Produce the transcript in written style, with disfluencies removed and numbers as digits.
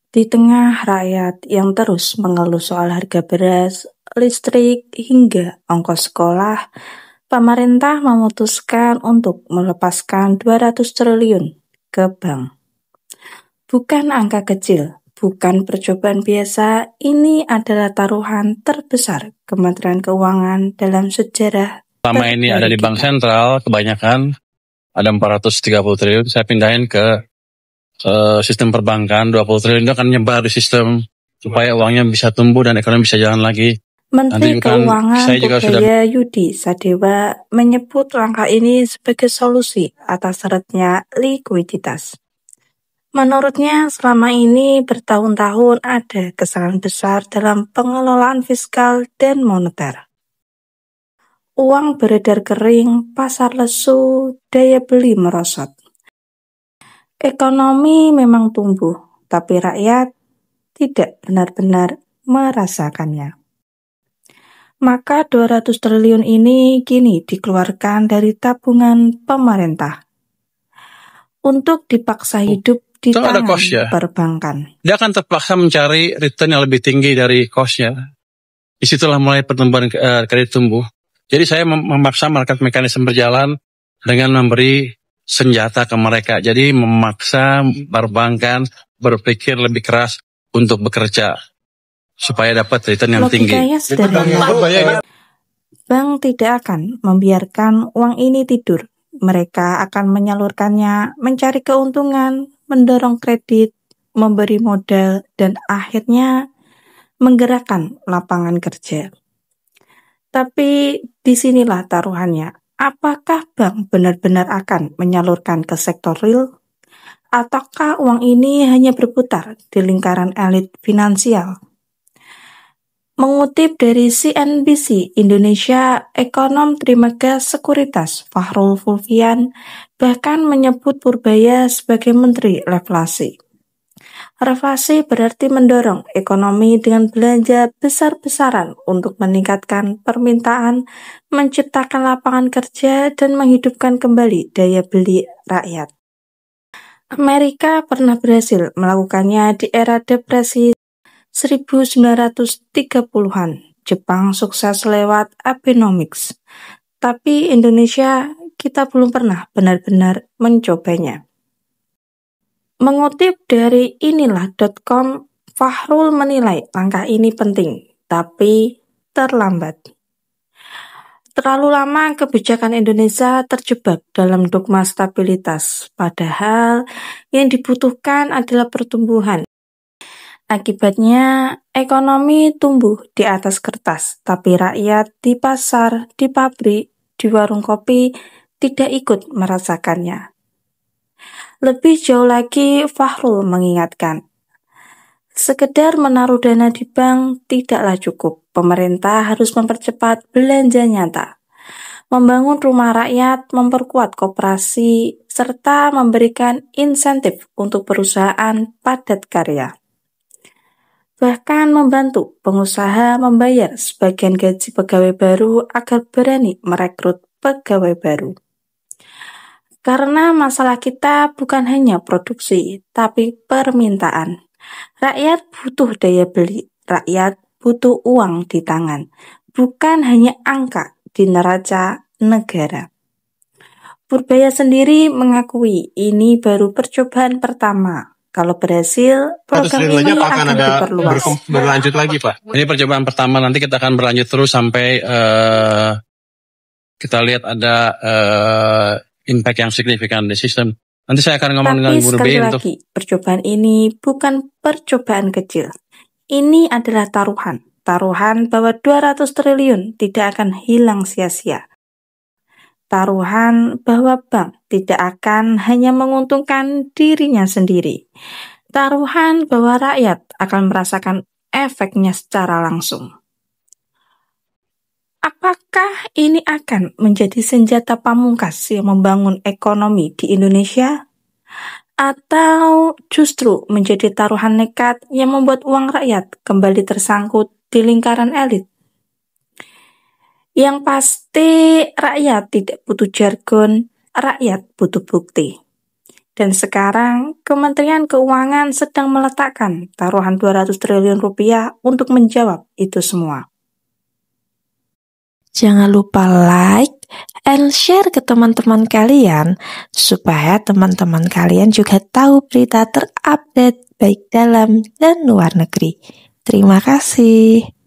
Di tengah rakyat yang terus mengeluh soal harga beras, listrik, hingga ongkos sekolah, pemerintah memutuskan untuk melepaskan 200 triliun ke bank. Bukan angka kecil, bukan percobaan biasa, ini adalah taruhan terbesar Kementerian Keuangan dalam sejarah Selama ini ada di Bank Sentral, kebanyakan ada 430 triliun, saya pindahin ke sistem perbankan. 20 triliun itu akan nyebar di sistem supaya uangnya bisa tumbuh dan ekonomi bisa jalan lagi. Menteri Keuangan Purbaia Yudi Sadewa menyebut langkah ini sebagai solusi atas syaratnya likuiditas. Menurutnya, selama ini bertahun-tahun ada kesalahan besar dalam pengelolaan fiskal dan moneter. Uang beredar kering, pasar lesu, daya beli merosot. Ekonomi memang tumbuh, tapi rakyat tidak benar-benar merasakannya. Maka 200 triliun ini kini dikeluarkan dari tabungan pemerintah untuk dipaksa hidup di tangan perbankan. Dia akan terpaksa mencari return yang lebih tinggi dari cost-nya. Disitulah mulai pertumbuhan kredit tumbuh. Jadi saya memaksa market mekanisme berjalan dengan memberi senjata ke mereka. Jadi memaksa perbankan berpikir lebih keras untuk bekerja supaya dapat return yang tinggi. Logikanya sederhana. Bank tidak akan membiarkan uang ini tidur. Mereka akan menyalurkannya, mencari keuntungan, mendorong kredit, memberi modal, dan akhirnya menggerakkan lapangan kerja. Tapi disinilah taruhannya. Apakah bank benar-benar akan menyalurkan ke sektor real? Ataukah uang ini hanya berputar di lingkaran elit finansial? Mengutip dari CNBC Indonesia, ekonom Trimegah Sekuritas Fahrul Fulvian bahkan menyebut Purbaia sebagai menteri reflasi. Reflasi berarti mendorong ekonomi dengan belanja besar-besaran untuk meningkatkan permintaan, menciptakan lapangan kerja, dan menghidupkan kembali daya beli rakyat. Amerika pernah berhasil melakukannya di era depresi 1930-an. Jepang sukses lewat Abenomics. Tapi Indonesia, kita belum pernah benar-benar mencobanya. Mengutip dari inilah.com, Fahrul menilai langkah ini penting, tapi terlambat. Terlalu lama kebijakan Indonesia terjebak dalam dogma stabilitas, padahal yang dibutuhkan adalah pertumbuhan. Akibatnya, ekonomi tumbuh di atas kertas, tapi rakyat di pasar, di pabrik, di warung kopi tidak ikut merasakannya. Lebih jauh lagi, Fahrul mengingatkan, sekedar menaruh dana di bank tidaklah cukup. Pemerintah harus mempercepat belanja nyata, membangun rumah rakyat, memperkuat koperasi, serta memberikan insentif untuk perusahaan padat karya. Bahkan membantu pengusaha membayar sebagian gaji pegawai baru agar berani merekrut pegawai baru. Karena masalah kita bukan hanya produksi, tapi permintaan. Rakyat butuh daya beli, rakyat butuh uang di tangan, bukan hanya angka di neraca negara. Purbaia sendiri mengakui ini baru percobaan pertama. Kalau berhasil, program ini akan diperluas. Berlanjut lagi, Pak. Ini percobaan pertama, nanti kita akan berlanjut terus sampai kita lihat ada impact yang signifikan di sistem. Nanti saya akan ngomong dengan Ibu Ruby untuk... lagi, percobaan ini bukan percobaan kecil. Ini adalah taruhan. Taruhan bahwa 200 triliun tidak akan hilang sia-sia. Taruhan bahwa bank tidak akan hanya menguntungkan dirinya sendiri. Taruhan bahwa rakyat akan merasakan efeknya secara langsung. Apakah ini akan menjadi senjata pamungkas yang membangun ekonomi di Indonesia? Atau justru menjadi taruhan nekat yang membuat uang rakyat kembali tersangkut di lingkaran elit? Yang pasti rakyat tidak butuh jargon, rakyat butuh bukti. Dan sekarang Kementerian Keuangan sedang meletakkan taruhan 200 triliun rupiah untuk menjawab itu semua. Jangan lupa like and share ke teman-teman kalian supaya teman-teman kalian juga tahu berita terupdate baik dalam dan luar negeri. Terima kasih.